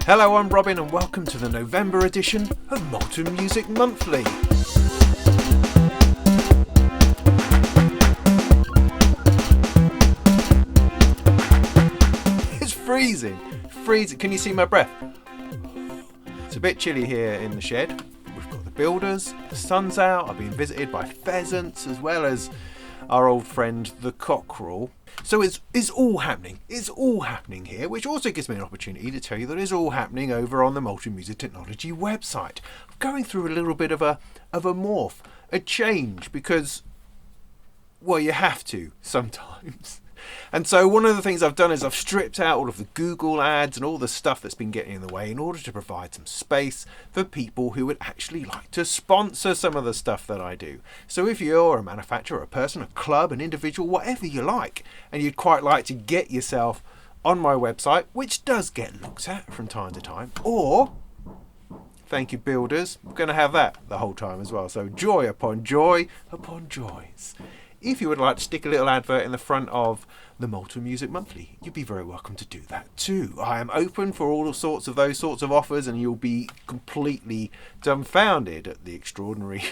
Hello, I'm Robin and welcome to the November edition of Molten Music Monthly. It's freezing. Can you see my breath? It's a bit chilly here in the shed. We've got the builders, the sun's out, I've been visited by pheasants as well as our old friend the cockerel. So it's all happening. It's all happening here, which also gives me an opportunity to tell you that it's all happening over on the Molten Music Technology website. I'm going through a little bit of a morph, a change, because, well, you have to sometimes. And so one of the things I've done is I've stripped out all of the Google ads and all the stuff that's been getting in the way in order to provide some space for people who would actually like to sponsor some of the stuff that I do. So if you're a manufacturer, a person, a club, an individual, whatever you like, and you'd quite like to get yourself on my website, which does get looked at from time to time, or, thank you builders, I'm going to have that the whole time as well. So joy upon joy upon joys. If you would like to stick a little advert in the front of the Molten Music Monthly, you'd be very welcome to do that too. I am open for all sorts of those sorts of offers, and you'll be completely dumbfounded at the extraordinary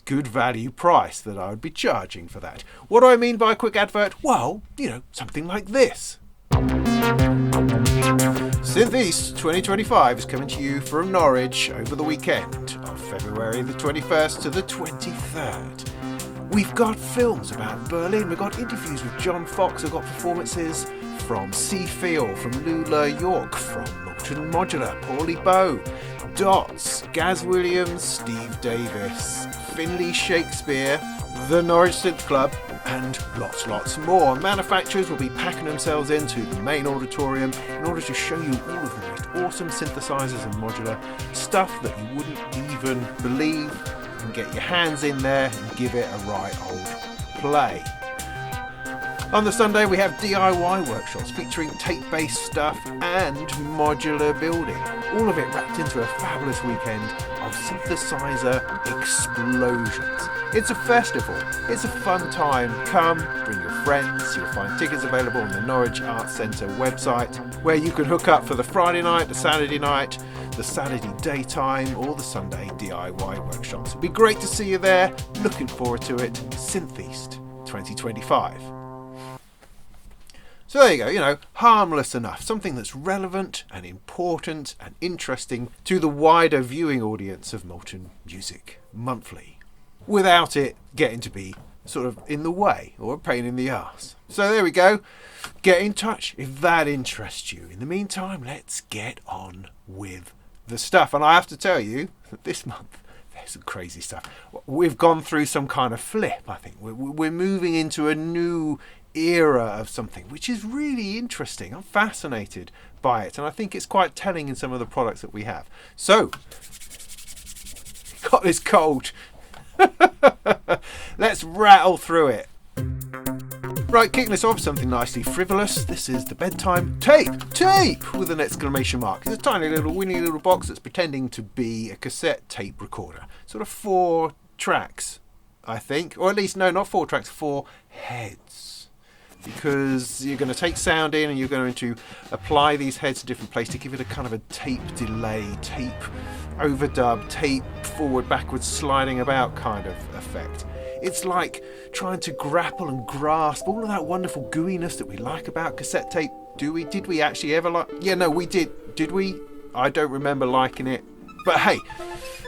good value price that I would be charging for that. What do I mean by a quick advert? Well, something like this. Synths 2025 is coming to you from Norwich over the weekend of February the 21st to the 23rd. We've got films about Berlin, we've got interviews with John Fox, we've got performances from Seafeel, from Lula York, from Molten Modular, Paulie Bow, Dots, Gaz Williams, Steve Davis, Finley Shakespeare, the Norwich Synth Club, and lots more. Manufacturers will be packing themselves into the main auditorium in order to show you all of the most awesome synthesizers and modular stuff that you wouldn't even believe. And get your hands in there and give it a right old play. On the Sunday we have DIY workshops featuring tape-based stuff and modular building. All of it wrapped into a fabulous weekend of synthesizer explosions. It's a festival. It's a fun time. Come, bring your friends. You'll find tickets available on the Norwich Arts Centre website, where you can hook up for the Friday night, the Saturday night, the Saturday daytime, or the Sunday DIY workshops. It'd be great to see you there. Looking forward to it. Syntheast 2025. So there you go, harmless enough, something that's relevant and important and interesting to the wider viewing audience of Molten Music Monthly, without it getting to be sort of in the way or a pain in the arse. So there we go. Get in touch if that interests you. In the meantime, let's get on with the stuff. And I have to tell you that this month there's some crazy stuff. We've gone through some kind of flip, I think. We're moving into a new era of something which is really interesting. I'm fascinated by it, and I think it's quite telling in some of the products that we have. So, got this cold. Let's rattle through it. Right, kicking us off, something nicely frivolous. This is the Bedtime Tape with an exclamation mark. It's a tiny little winny little box that's pretending to be a cassette tape recorder. Sort of 4 tracks, I think. Or at least, no, not 4 tracks, 4 heads. Because you're going to take sound in and you're going to apply these heads to different places to give it a kind of a tape delay, tape overdub, tape forward, backwards, sliding about kind of effect. It's like trying to grapple and grasp all of that wonderful gooiness that we like about cassette tape. Did we actually ever like? Yeah, no, we did. Did we? I don't remember liking it. But hey,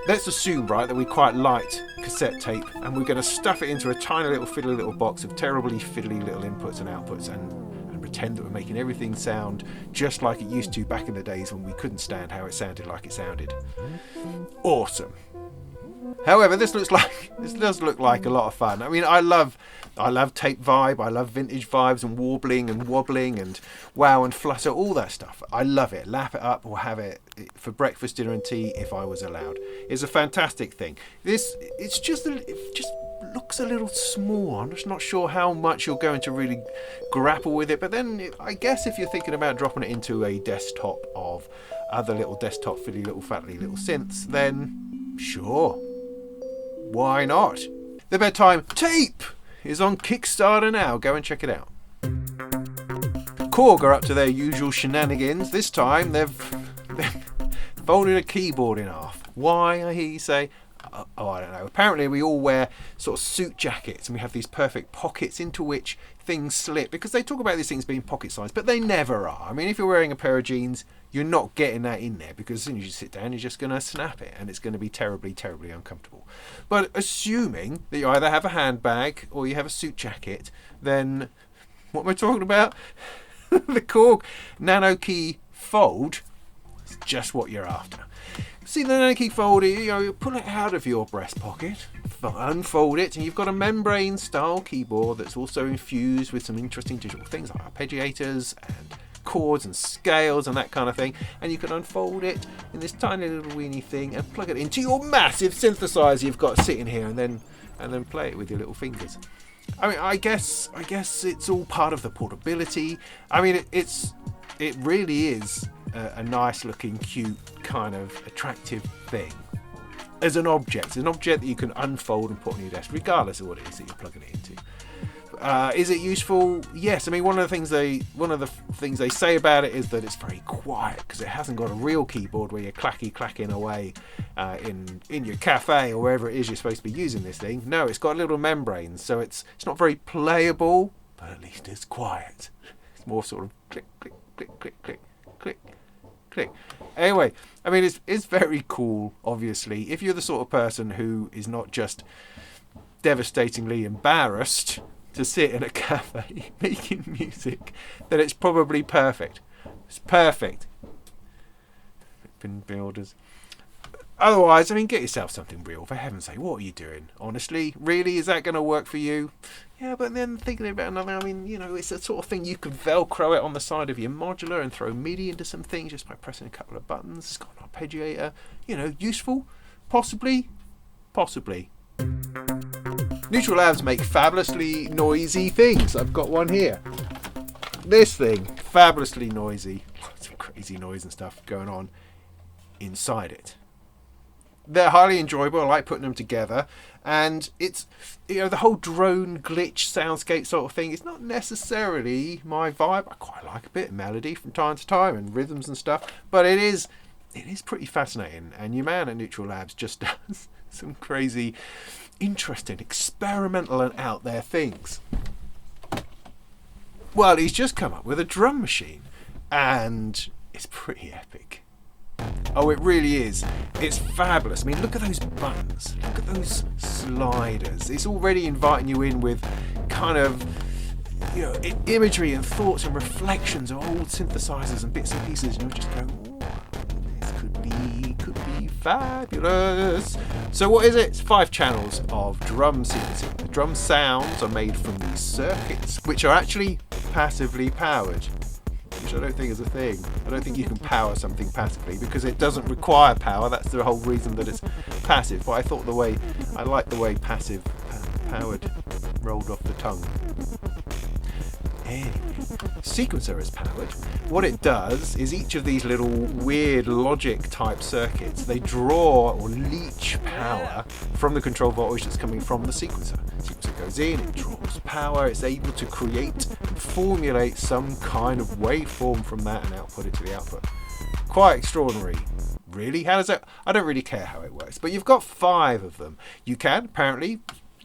let's assume, right, that we quite liked cassette tape, and we're going to stuff it into a tiny little fiddly little box of terribly fiddly little inputs and outputs and pretend that we're making everything sound just like it used to back in the days when we couldn't stand how it sounded like it sounded. Awesome. However, this does look like a lot of fun. I mean, I love tape vibe, I love vintage vibes and warbling and wobbling and wow and flutter, all that stuff. I love it. Lap it up or have it for breakfast, dinner and tea if I was allowed. It's a fantastic thing. It just looks a little small. I'm just not sure how much you're going to really grapple with it. But then I guess if you're thinking about dropping it into a desktop of other little desktop fiddly little fatly little synths, then sure. Why not? The Bedtime Tape is on Kickstarter now. Go and check it out. Korg are up to their usual shenanigans. This time they've folded a keyboard in half. Why, I hear you say? Oh, I don't know. Apparently we all wear sort of suit jackets and we have these perfect pockets into which things slip, because they talk about these things being pocket sized, but they never are. I mean, if you're wearing a pair of jeans, you're not getting that in there, because as soon as you sit down, you're just going to snap it and it's going to be terribly, terribly uncomfortable. But assuming that you either have a handbag or you have a suit jacket, then what am I talking about? The Korg Nanokey Fold is just what you're after. See the Nanokey Fold, you pull it out of your breast pocket, unfold it, and you've got a membrane style keyboard that's also infused with some interesting digital things like arpeggiators and chords and scales and that kind of thing, and you can unfold it in this tiny little weeny thing and plug it into your massive synthesizer you've got sitting here, and then play it with your little fingers. I mean, I guess it's all part of the portability. I mean, it really is a nice looking, cute, kind of attractive thing as an object. It's an object that you can unfold and put on your desk, regardless of what it is that you're plugging it into. Is it useful? Yes. I mean, one of the things they say about it is that it's very quiet, because it hasn't got a real keyboard where you're clacking away in your cafe or wherever it is you're supposed to be using this thing. No, it's got little membranes, so it's not very playable, but at least it's quiet. It's more sort of click, click, click, click, click, click, click. Anyway, I mean, it's very cool, obviously. If you're the sort of person who is not just devastatingly embarrassed to sit in a cafe making music, then it's probably perfect. It's perfect. Builders. Otherwise, I mean, get yourself something real, for heaven's sake. What are you doing? Honestly, really, is that going to work for you? Yeah, but then thinking about another, I mean, it's the sort of thing you could Velcro it on the side of your modular and throw MIDI into some things just by pressing a couple of buttons. It's got an arpeggiator. Useful? Possibly. Neutral Labs make fabulously noisy things. I've got one here. This thing, fabulously noisy. Some crazy noise and stuff going on inside it. They're highly enjoyable. I like putting them together, and it's the whole drone glitch soundscape sort of thing. It's not necessarily my vibe. I quite like a bit of melody from time to time and rhythms and stuff, but it is pretty fascinating. And your man at Neutral Labs just does some crazy, interesting, experimental and out there things. Well, he's just come up with a drum machine, and it's pretty epic. Oh, it really is. It's fabulous. I mean, look at those buttons. Look at those sliders. It's already inviting you in with kind of, imagery and thoughts and reflections of old synthesizers and bits and pieces. And you're just going, oh, this could be fabulous. So what is it? It's 5 channels of drum sequencing. The drum sounds are made from these circuits, which are actually passively powered, which I don't think is a thing. I don't think you can power something passively, because it doesn't require power. That's the whole reason that it's passive. But I like the way passive powered rolled off the tongue. Anyway, sequencer is powered. What it does is each of these little weird logic type circuits, they draw or leech power from the control voltage that's coming from the sequencer. The sequencer goes in, it draws power, it's able to create and formulate some kind of waveform from that and output it to the output. Quite extraordinary. Really? How does that? I don't really care how it works, but you've got 5 of them. You can apparently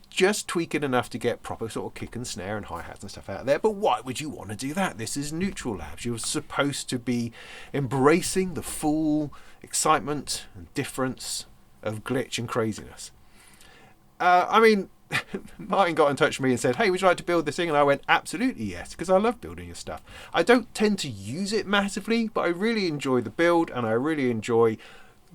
just tweak it enough to get proper sort of kick and snare and hi-hats and stuff out there. But why would you want to do that? This is Neutral Labs. You're supposed to be embracing the full excitement and difference of glitch and craziness. I mean, Martin got in touch with me and said, hey, would you like to build this thing? And I went, absolutely yes, because I love building your stuff. I don't tend to use it massively, but I really enjoy the build, and I really enjoy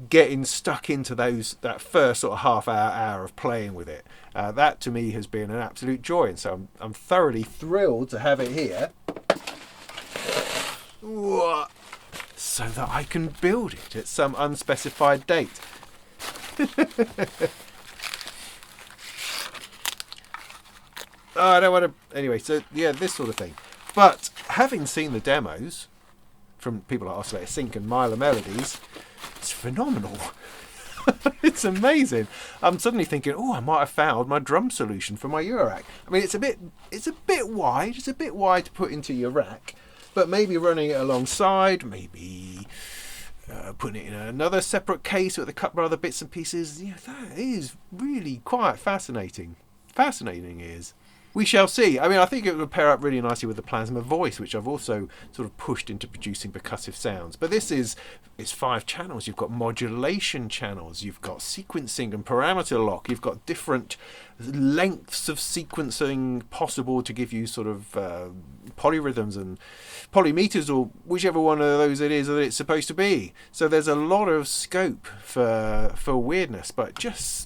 getting stuck into that first sort of half hour of playing with it. That to me has been an absolute joy, and so I'm thoroughly thrilled to have it here so that I can build it at some unspecified date. I don't want to. Anyway, so yeah, this sort of thing. But having seen the demos from people like Oscillator Sync and Myla Melodies, it's phenomenal. It's amazing. I'm suddenly thinking, I might have found my drum solution for my Eurorack. I mean, it's a bit wide. It's a bit wide to put into your rack, but maybe running it alongside, maybe putting it in another separate case with a couple of other bits and pieces, yeah, that is really quite fascinating. Fascinating is. We shall see. I mean, I think it would pair up really nicely with the plasma voice, which I've also sort of pushed into producing percussive sounds. But this is 5 channels. You've got modulation channels. You've got sequencing and parameter lock. You've got different lengths of sequencing possible to give you sort of polyrhythms and polymeters, or whichever one of those it is that it's supposed to be. So there's a lot of scope for weirdness, but just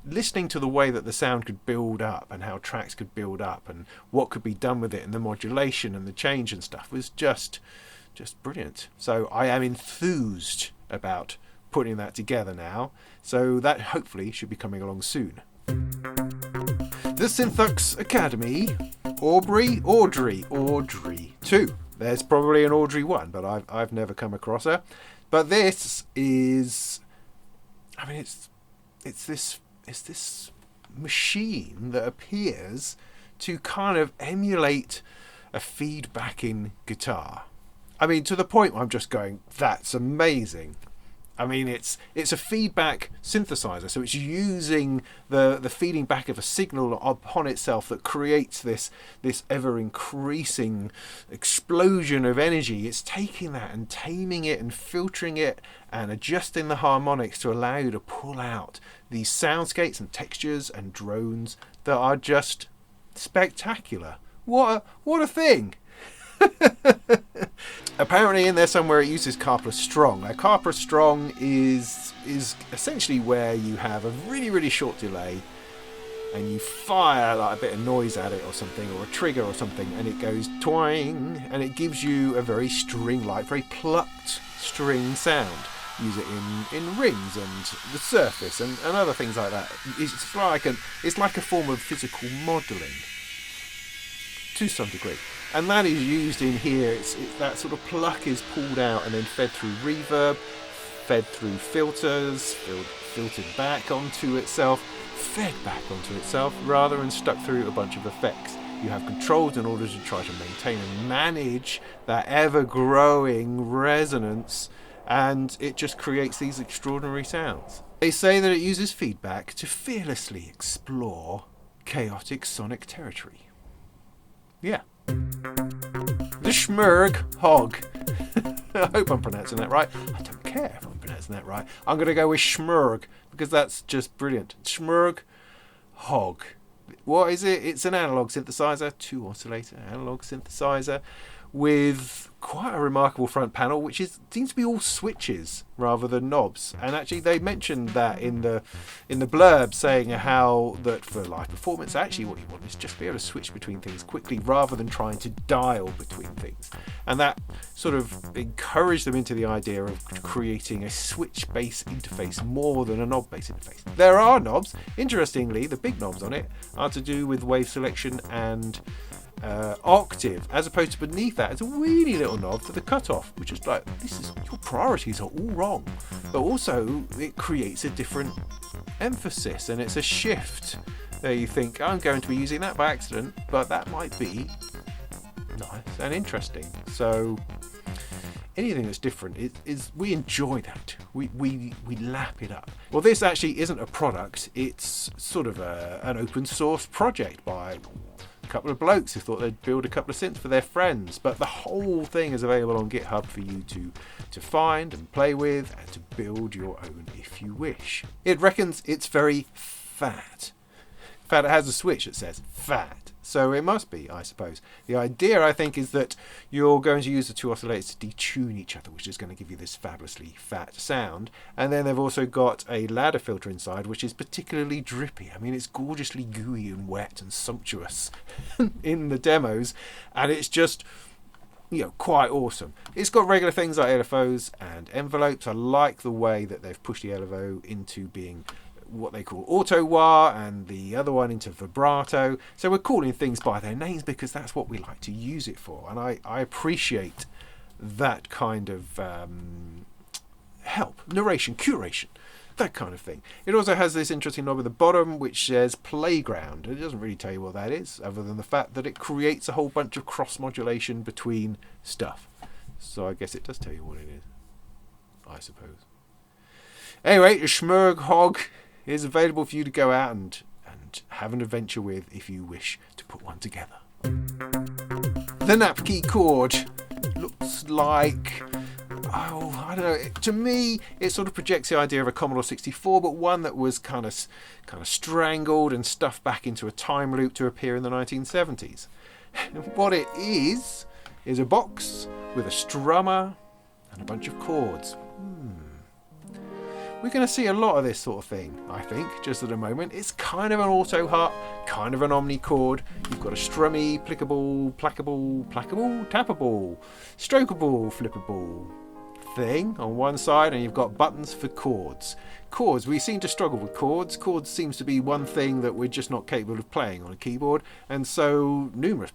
listening to the way that the sound could build up and how tracks could build up and what could be done with it and the modulation and the change and stuff was just brilliant. So I am enthused about putting that together now. So that hopefully should be coming along soon. The Synthux Academy, Audrey II. There's probably an Audrey 1, but I've never come across her. But this is, I mean, it's this machine that appears to kind of emulate a feedbacking guitar. I mean, to the point where I'm just going, that's amazing. I mean, it's a feedback synthesizer, so it's using the feeding back of a signal upon itself that creates this ever increasing explosion of energy. It's taking that and taming it and filtering it and adjusting the harmonics to allow you to pull out these soundscapes and textures and drones that are just spectacular. What a thing! Apparently in there somewhere it uses Kappa Strong. Now Kappa Strong is essentially where you have a really, really short delay and you fire like a bit of noise at it or something, or a trigger or something, and it goes twang, and it gives you a very string-like, very plucked string sound. Use it in rings and the surface and other things like that. It's like a form of physical modelling to some degree. And that is used in here. That sort of pluck is pulled out and then fed through reverb, fed through filters, filtered back onto itself, fed back onto itself, rather than stuck through a bunch of effects. You have controls in order to try to maintain and manage that ever-growing resonance, and it just creates these extraordinary sounds. They say that it uses feedback to fearlessly explore chaotic sonic territory. Yeah. The Shmoergh HOG. I hope I'm pronouncing that right. I don't care if I'm pronouncing that right. I'm going to go with Shmoergh because that's just brilliant. Shmoergh HOG. What is it? It's an analog synthesizer, 2 oscillator analog synthesizer with quite a remarkable front panel, which seems to be all switches rather than knobs. And actually they mentioned that in the blurb, saying how that for live performance actually what you want is just be able to switch between things quickly rather than trying to dial between things. And that sort of encouraged them into the idea of creating a switch-based interface more than a knob-based interface. There are knobs. Interestingly, the big knobs on it are to do with wave selection and octave, as opposed to beneath that it's a weeny little knob for the cutoff, which is like, your priorities are all wrong, but also it creates a different emphasis and it's a shift there. You think, I'm going to be using that by accident, but that might be nice and interesting. So anything that's different is we enjoy that. We lap it up. Well, this actually isn't a product, it's sort of an open source project by couple of blokes who thought they'd build a couple of synths for their friends, but the whole thing is available on GitHub for you to find and play with and to build your own if you wish. It reckons it's very fat. In fact, it has a switch that says fat, so it must be, I suppose. The idea, I think, is that you're going to use the 2 oscillators to detune each other, which is going to give you this fabulously fat sound. And then they've also got a ladder filter inside, which is particularly drippy. I mean, it's gorgeously gooey and wet and sumptuous in the demos, and it's just, quite awesome. It's got regular things like LFOs and envelopes. I like the way that they've pushed the LFO into being what they call auto wah and the other one into vibrato. So we're calling things by their names because that's what we like to use it for, and I appreciate that kind of help, narration, curation that kind of thing. It also has this interesting knob at the bottom which says Playground. It doesn't really tell you what that is, other than the fact that it creates a whole bunch of cross-modulation between stuff. So I guess it does tell you what it is, I suppose. Anyway, the Shmoergh HOG is available for you to go out and have an adventure with if you wish to put one together. The NapKeyChord looks like, oh, I don't know. To me, it sort of projects the idea of a Commodore 64, but one that was kind of strangled and stuffed back into a time loop to appear in the 1970s. What it is a box with a strummer and a bunch of chords. We're going to see a lot of this sort of thing, I think, just at the moment. It's kind of an auto harp, kind of an omnichord. You've got a strummy, plickable, plackable, tappable, strokeable, flippable thing on one side, and you've got buttons for chords. Chords, we seem to struggle with chords. Chords seems to be one thing that we're just not capable of playing on a keyboard, and so numerous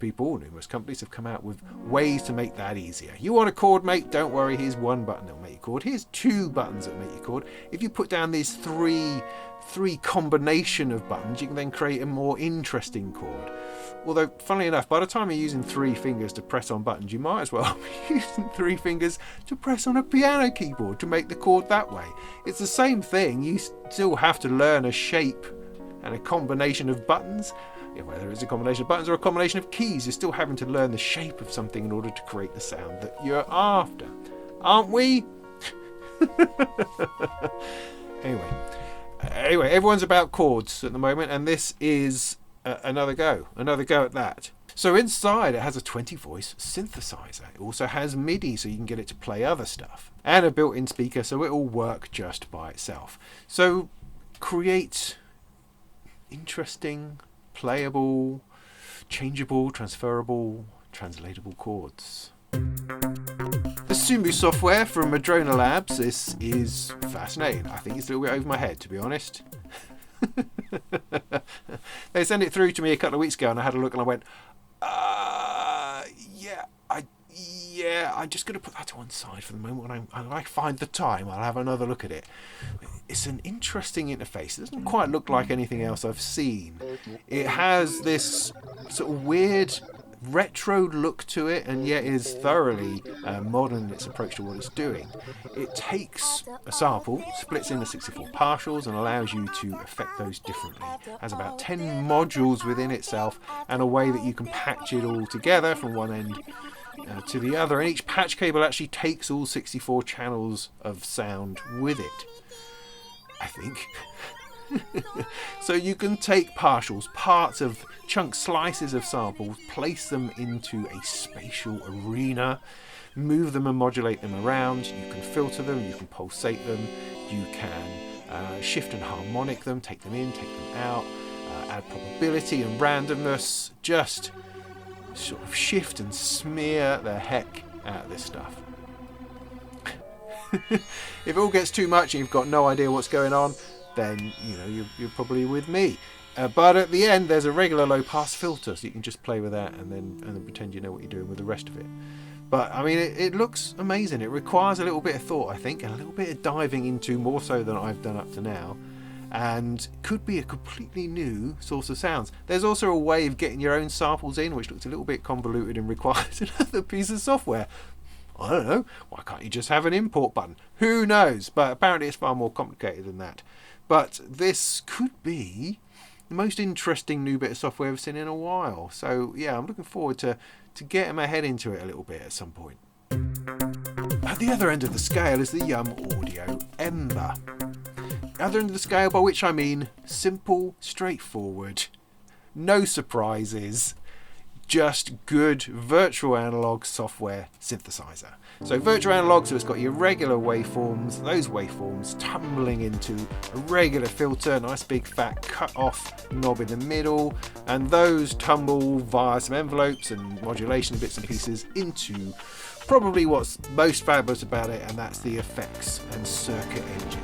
companies have come out with ways to make that easier. You want a chord, mate? Don't worry, here's one button that'll make you chord. Here's two buttons that make you chord. If you put down these three combination of buttons, you can then create a more interesting chord. Although, funnily enough, by the time you're using 3 fingers to press on buttons, you might as well be using 3 fingers to press on a piano keyboard to make the chord that way. It's the same thing. You still have to learn a shape and a combination of buttons. Whether it's a combination of buttons or a combination of keys, you're still having to learn the shape of something in order to create the sound that you're after. Aren't we? Anyway, everyone's about chords at the moment, and this is another go at that. So inside it has a 20-voice synthesizer. It also has MIDI, so you can get it to play other stuff, and a built-in speaker, so it will work just by itself. So create interesting, playable, changeable, transferable, translatable chords. The Sumu software from Madrona Labs. This is fascinating. I think it's a little bit over my head, to be honest. They sent it through to me a couple of weeks ago, and I had a look and I went, I'm just going to put that to one side for the moment. When I find the time, I'll have another look at it. It's an interesting interface. It doesn't quite look like anything else I've seen. It has this sort of weird retro look to it, and yet is thoroughly modern in its approach to what it's doing. It takes a sample, splits into 64 partials, and allows you to affect those differently. It has about 10 modules within itself, and a way that you can patch it all together from one end to the other, and each patch cable actually takes all 64 channels of sound with it, I think. So you can take partials, parts of slices of samples, place them into a spatial arena, move them and modulate them around. You can filter them, you can pulsate them, you can shift and harmonic them, take them in, take them out, add probability and randomness, just sort of shift and smear the heck out of this stuff. If it all gets too much and you've got no idea what's going on, then you're probably with me. But at the end, there's a regular low-pass filter, so you can just play with that and then pretend you know what you're doing with the rest of it. But I mean, it looks amazing. It requires a little bit of thought, I think, and a little bit of diving into, more so than I've done up to now, and could be a completely new source of sounds. There's also a way of getting your own samples in, which looks a little bit convoluted and requires another piece of software. I don't know. Why can't you just have an import button? Who knows? But apparently it's far more complicated than that. But this could be the most interesting new bit of software I've seen in a while. So yeah, I'm looking forward to getting my head into it a little bit at some point. At the other end of the scale is the Yum Audio Ember. Other end of the scale, by which I mean simple, straightforward, no surprises, just good virtual analog software synthesizer. So virtual analog, so it's got your regular waveforms, those waveforms tumbling into a regular filter, nice big fat cut off knob in the middle, and those tumble via some envelopes and modulation bits and pieces into probably what's most fabulous about it, and that's the effects and circuit engine.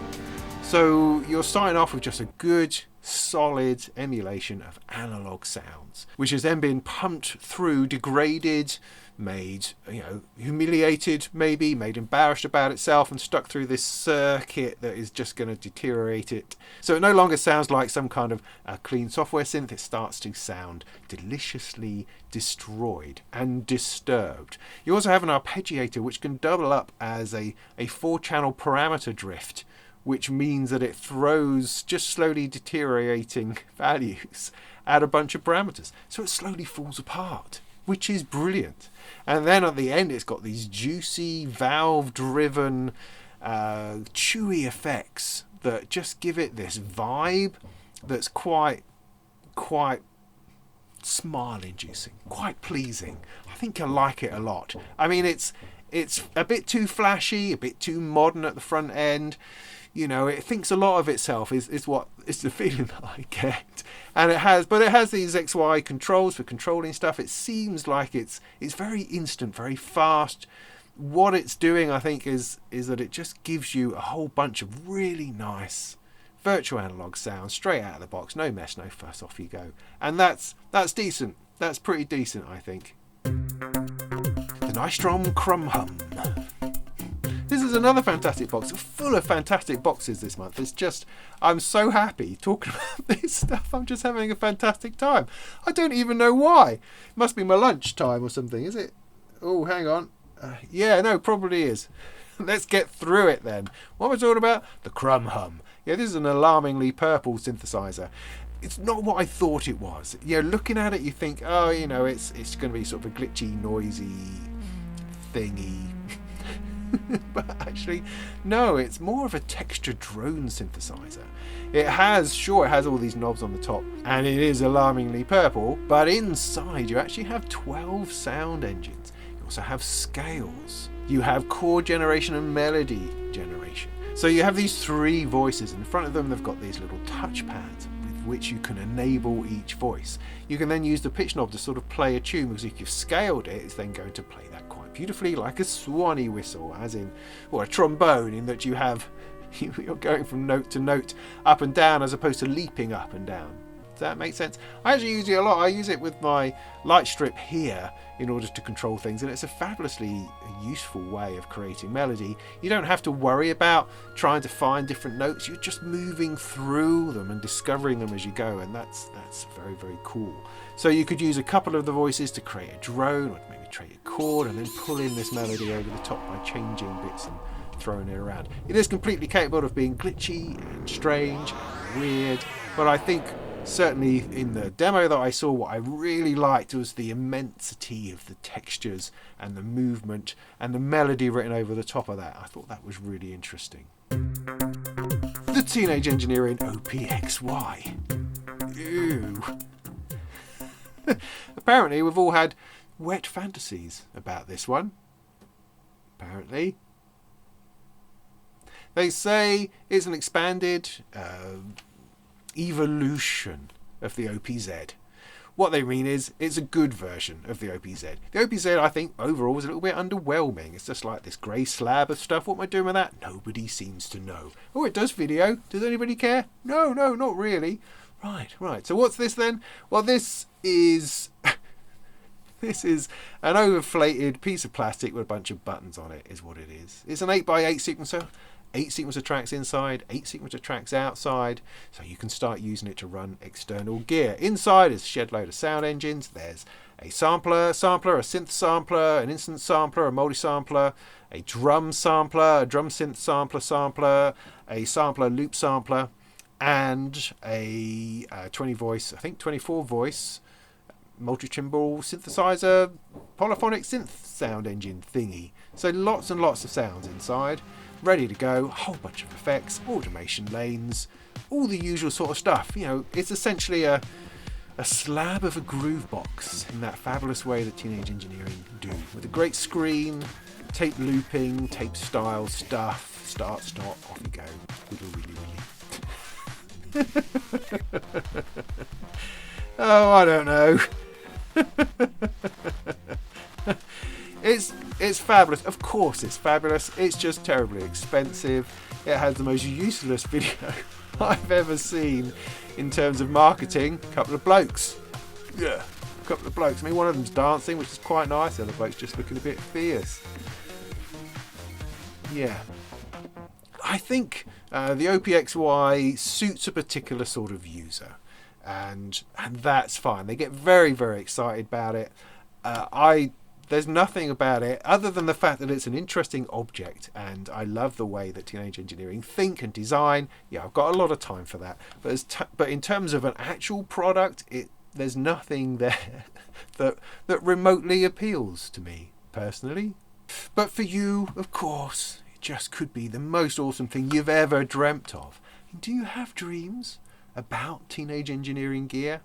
So you're starting off with just a good, solid emulation of analog sounds, which has then been pumped through degraded made, humiliated, maybe made embarrassed about itself, and stuck through this circuit that is just going to deteriorate it. So it no longer sounds like some kind of clean software synth. It starts to sound deliciously destroyed and disturbed. You also have an arpeggiator which can double up as a 4-channel parameter drift, which means that it throws just slowly deteriorating values at a bunch of parameters. So it slowly falls apart, which is brilliant. And then at the end, it's got these juicy, valve-driven, chewy effects that just give it this vibe that's quite smile-inducing, quite pleasing. I think I like it a lot. I mean, it's a bit too flashy, a bit too modern at the front end. It thinks a lot of itself is the feeling that I get. And it has these XY controls for controlling stuff. It seems like it's very instant, very fast. What it's doing, I think, is that it just gives you a whole bunch of really nice virtual analog sounds straight out of the box. No mess, no fuss, off you go. And that's decent. That's pretty decent, I think. The Nystrom Crum Hum. This is another fantastic box, full of fantastic boxes this month. It's just, I'm so happy talking about this stuff. I'm just having a fantastic time. I don't even know why. It must be my lunch time or something, is it? Oh, hang on. Yeah, no, probably is. Let's get through it then. What am I talking about? The Crum Hum. Yeah, this is an alarmingly purple synthesizer. It's not what I thought it was. Looking at it, you think, it's going to be sort of a glitchy, noisy thingy. But actually, no, it's more of a textured drone synthesizer. It has all these knobs on the top, and it is alarmingly purple, but inside you actually have 12 sound engines. You also have scales. You have chord generation and melody generation. So you have these 3 voices. In front of them, they've got these little touchpads with which you can enable each voice. You can then use the pitch knob to sort of play a tune, because if you've scaled it, it's then going to play that quite beautifully, like a swanee whistle, or a trombone, in that you're going from note to note, up and down, as opposed to leaping up and down. Does that make sense? I actually use it a lot. I use it with my light strip here in order to control things, and it's a fabulously useful way of creating melody. You don't have to worry about trying to find different notes. You're just moving through them and discovering them as you go, and that's very, very cool. So you could use a couple of the voices to create a drone, or maybe create a chord, and then pull in this melody over the top by changing bits and throwing it around. It is completely capable of being glitchy and strange and weird, but I think certainly in the demo that I saw, what I really liked was the immensity of the textures and the movement and the melody written over the top of that. I thought that was really interesting. The Teenage Engineering OPXY. Ew. Apparently we've all had wet fantasies about this one. Apparently. They say it's an expanded evolution of the OPZ. What they mean is it's a good version of the OPZ. The OPZ, I think, overall was a little bit underwhelming. It's just like this grey slab of stuff. What am I doing with that? Nobody seems to know. Oh, it does video. Does anybody care? No, not really. Right. So what's this then? Well, this is this is an overinflated piece of plastic with a bunch of buttons on it, is what it is. It's an 8x8 sequencer. 8 sequencer tracks inside, 8 sequencer tracks outside, so you can start using it to run external gear. Inside is a shed load of sound engines. There's a sampler, a synth sampler, an instant sampler, a multi-sampler, a drum sampler, a drum synth sampler, a sampler loop sampler, and a 24 voice multi-timbral synthesizer polyphonic synth sound engine thingy. So lots and lots of sounds inside. Ready to go, a whole bunch of effects, automation lanes, all the usual sort of stuff. It's essentially a slab of a groove box in that fabulous way that Teenage Engineering do, with a great screen, tape looping, tape style stuff, start, stop, off you go, wiggle, willy, willy. Oh, I don't know. It's fabulous. Of course it's fabulous. It's just terribly expensive. It has the most useless video I've ever seen in terms of marketing. A couple of blokes couple of blokes. I mean, one of them's dancing, which is quite nice. The other bloke's just looking a bit fierce. Yeah. I think the OPXY suits a particular sort of user, and that's fine. They get very, very excited about it. There's nothing about it other than the fact that it's an interesting object, and I love the way that Teenage Engineering think and design. Yeah, I've got a lot of time for that. But in terms of an actual product, there's nothing there that remotely appeals to me personally. But for you, of course, it just could be the most awesome thing you've ever dreamt of. Do you have dreams about Teenage Engineering gear?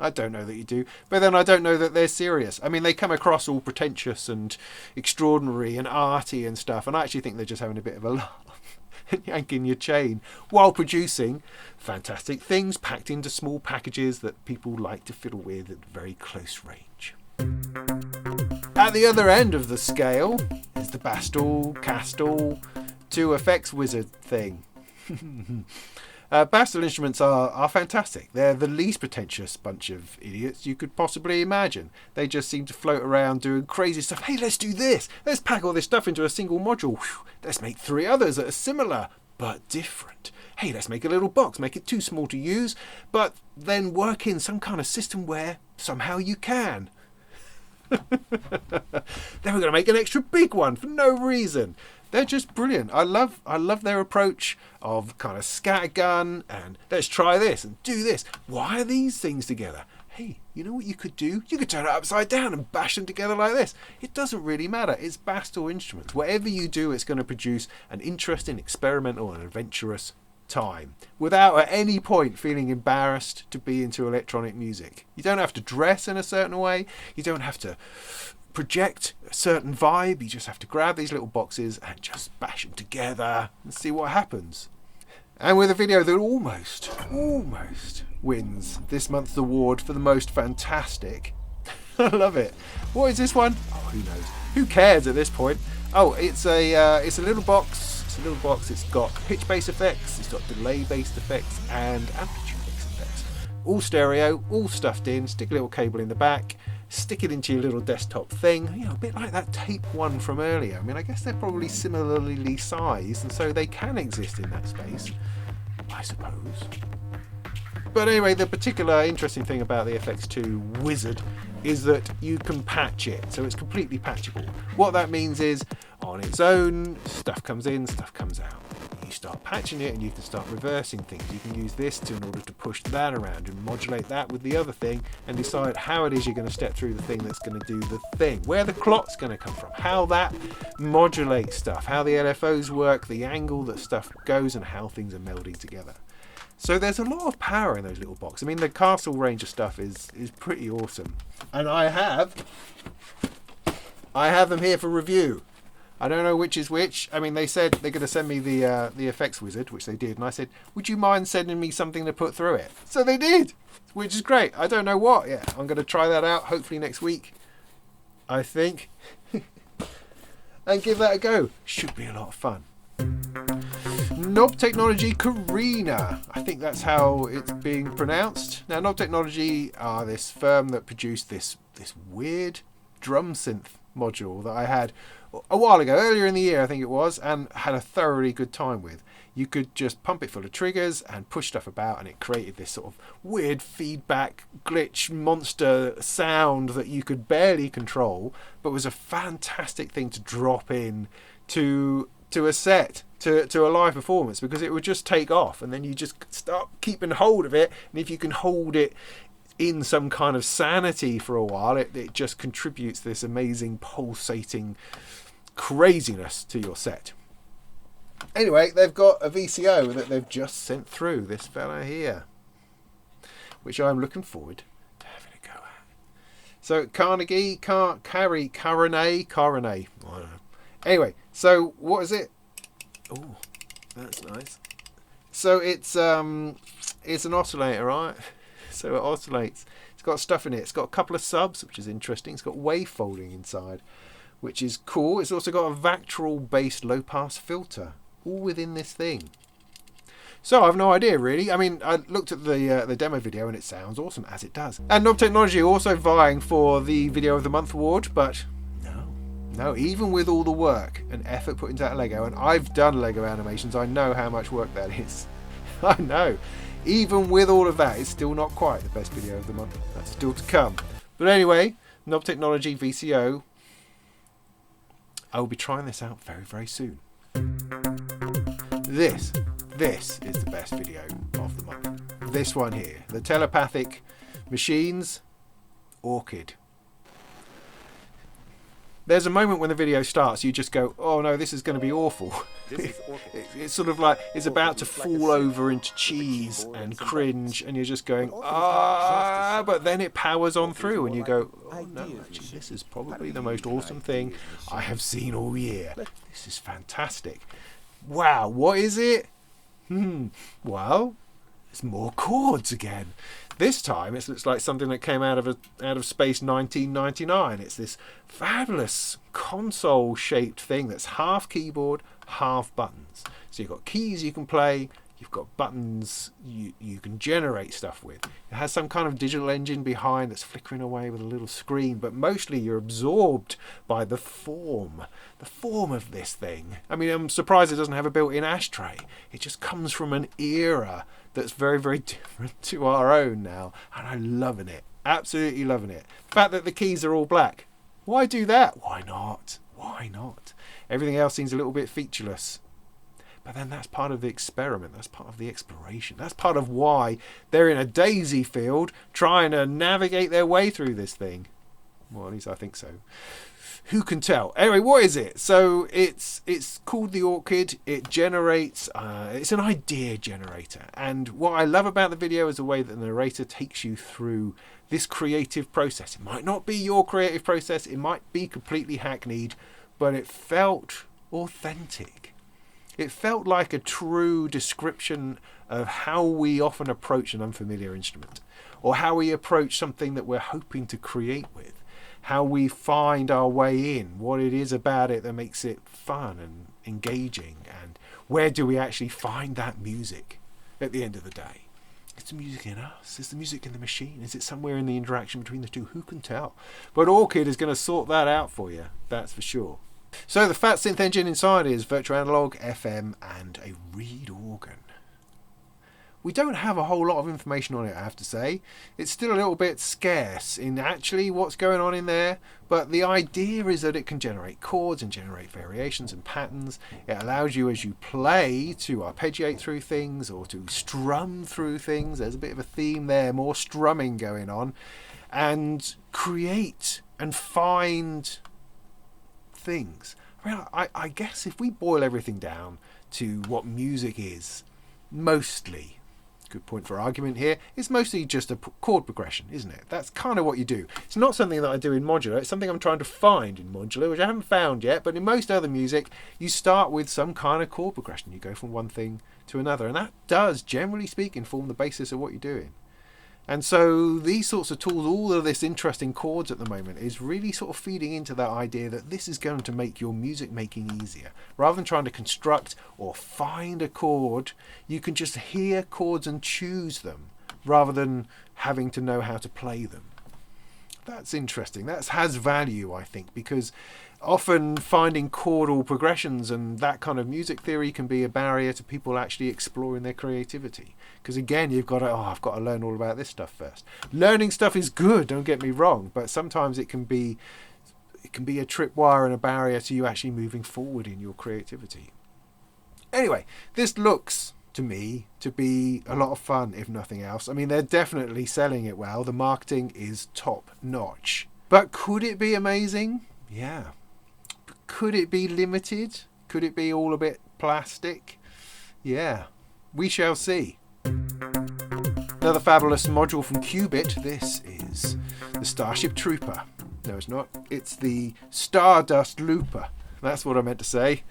I don't know that you do, but then I don't know that they're serious. I mean, they come across all pretentious and extraordinary and arty and stuff, and I actually think they're just having a bit of a laugh and yanking your chain while producing fantastic things packed into small packages that people like to fiddle with at very close range. At the other end of the scale is the Bastl, Kastle, 2FX wizard thing. Bastl instruments are fantastic. They're the least pretentious bunch of idiots you could possibly imagine. They just seem to float around doing crazy stuff. Hey, let's do this. Let's pack all this stuff into a single module. Whew. Let's make 3 others that are similar but different. Hey, let's make a little box. Make it too small to use, but then work in some kind of system where somehow you can. Then we're going to make an extra big one for no reason. They're just brilliant. I love their approach of kind of scattergun and let's try this and do this. Why are these things together? Hey, you know what you could do? You could turn it upside down and bash them together like this. It doesn't really matter. It's Bastl instruments. Whatever you do, it's going to produce an interesting, experimental and adventurous time without at any point feeling embarrassed to be into electronic music. You don't have to dress in a certain way. You don't have to project a certain vibe. You just have to grab these little boxes and just bash them together and see what happens. And with a video that almost wins this month's award for the most fantastic. I love it. What is this one? Oh, who knows? Who cares at this point? Oh, it's a little box. It's a little box. It's got pitch bass effects. It's got delay based effects and amplitude based effects. All stereo, all stuffed in. Stick a little cable in the back. Stick it into your little desktop thing, you know, a bit like that tape one from earlier. I mean, I guess they're probably similarly sized, and so they can exist in that space, I suppose. But anyway, the particular interesting thing about the FX2 Wizard is that you can patch it, so it's completely patchable. What that means is, on its own, stuff comes in, stuff comes out. You start patching it and you can start reversing things. You can use this in order to push that around and modulate that with the other thing and decide how it is you're going to step through the thing that's going to do the thing, where the clock's going to come from, how that modulates stuff, how the LFOs work, the angle that stuff goes and how things are melding together. So there's a lot of power in those little boxes. I mean, the Kastle range of stuff is pretty awesome. And I have them here for review. I don't know which is which. I mean, they said they're going to send me the FX Wizard, which they did. And I said, would you mind sending me something to put through it? So they did, which is great. I don't know what yet. I'm going to try that out, hopefully next week, I think. And give that a go. Should be a lot of fun. Knob Technology Carinae. I think that's how it's being pronounced. Now, Knob Technology are this firm that produced this weird drum synth module that I had a while ago, earlier in the year I think it was, and had a thoroughly good time with. You could just pump it full of triggers and push stuff about and it created this sort of weird feedback glitch monster sound that you could barely control, but was a fantastic thing to drop in to a set, to a live performance, because it would just take off and then you just start keeping hold of it, and if you can hold it in some kind of sanity for a while, it just contributes this amazing pulsating craziness to your set. Anyway, they've got a VCO that they've just sent through, this fella here, which I'm looking forward to having a go at. So Carinae, I don't know. Anyway, so what is it? Oh, that's nice. So it's an oscillator, right? So it oscillates. It's got stuff in it. It's got a couple of subs, which is interesting. It's got wavefolding inside, which is cool. It's also got a Vactral based low pass filter, all within this thing. So I have no idea really. I mean, I looked at the demo video and it sounds awesome, as it does. And Knob Technology also vying for the Video of the Month award, but no, even with all the work and effort put into that Lego, and I've done Lego animations, I know how much work that is. I know. Even with all of that, it's still not quite the best Video of the Month. That's still to come. But anyway, Knob Technology VCO. I will be trying this out very, very soon. This is the best video of the month. This one here, the Telepathic Machines Orchid. There's a moment when the video starts, you just go, oh no, this is going to be awful. It's sort of like it's about to fall over into cheese and cringe, and you're just going, ah, but then it powers on through and you go, oh no, actually this is probably the most awesome thing I have seen all year. This is fantastic. Wow, what is it? Well, it's more chords again. This time it looks like something that came out of Space 1999. It's this fabulous console-shaped thing that's half keyboard, half buttons. So you've got keys you can play, you've got buttons you can generate stuff with. It has some kind of digital engine behind that's flickering away with a little screen, but mostly you're absorbed by the form of this thing. I mean, I'm surprised it doesn't have a built-in ashtray. It just comes from an era that's very, very different to our own now, and I'm loving it. Absolutely loving it. The fact that the keys are all black. Why do that? Why not? Why not? Everything else seems a little bit featureless. But then that's part of the experiment. That's part of the exploration. That's part of why they're in a daisy field trying to navigate their way through this thing. Well, at least I think so. Who can tell? Anyway, what is it? So it's called the Orchid. It generates, it's an idea generator. And what I love about the video is the way that the narrator takes you through this creative process. It might not be your creative process. It might be completely hackneyed, but it felt authentic. It felt like a true description of how we often approach an unfamiliar instrument, or how we approach something that we're hoping to create with. How we find our way in, what it is about it that makes it fun and engaging, and where do we actually find that music at the end of the day. Is the music in us? Is the music in the machine? Is it somewhere in the interaction between the two? Who can tell? But Orchid is going to sort that out for you, that's for sure. So the fat synth engine inside is virtual analog, FM, and a reed organ. We don't have a whole lot of information on it, I have to say. It's still a little bit scarce in actually what's going on in there, but the idea is that it can generate chords and generate variations and patterns. It allows you, as you play, to arpeggiate through things or to strum through things. There's a bit of a theme there, more strumming going on, and create and find things. I mean, I guess if we boil everything down to what music is, mostly, good point for argument here, it's mostly just a chord progression, isn't it? That's kind of what you do. It's not something that I do in modular. It's something I'm trying to find in modular, which I haven't found yet. But in most other music, you start with some kind of chord progression. You go from one thing to another, and that does, generally speaking, form the basis of what you're doing. And so these sorts of tools, all of this interesting chords at the moment, is really sort of feeding into that idea that this is going to make your music making easier. Rather than trying to construct or find a chord, you can just hear chords and choose them, rather than having to know how to play them. That's interesting. That has value, I think, because often finding chordal progressions and that kind of music theory can be a barrier to people actually exploring their creativity. Because again, you've got to, I've got to learn all about this stuff first. Learning stuff is good, don't get me wrong, but sometimes it can be a tripwire and a barrier to you actually moving forward in your creativity. Anyway, this looks to me to be a lot of fun, if nothing else. I mean, they're definitely selling it well. The marketing is top notch. But could it be amazing? Yeah. Could it be limited? Could it be all a bit plastic? Yeah, we shall see. Another fabulous module from Qubit. This is the Starship Trooper. No, it's not. It's the Stardust Looper. That's what I meant to say.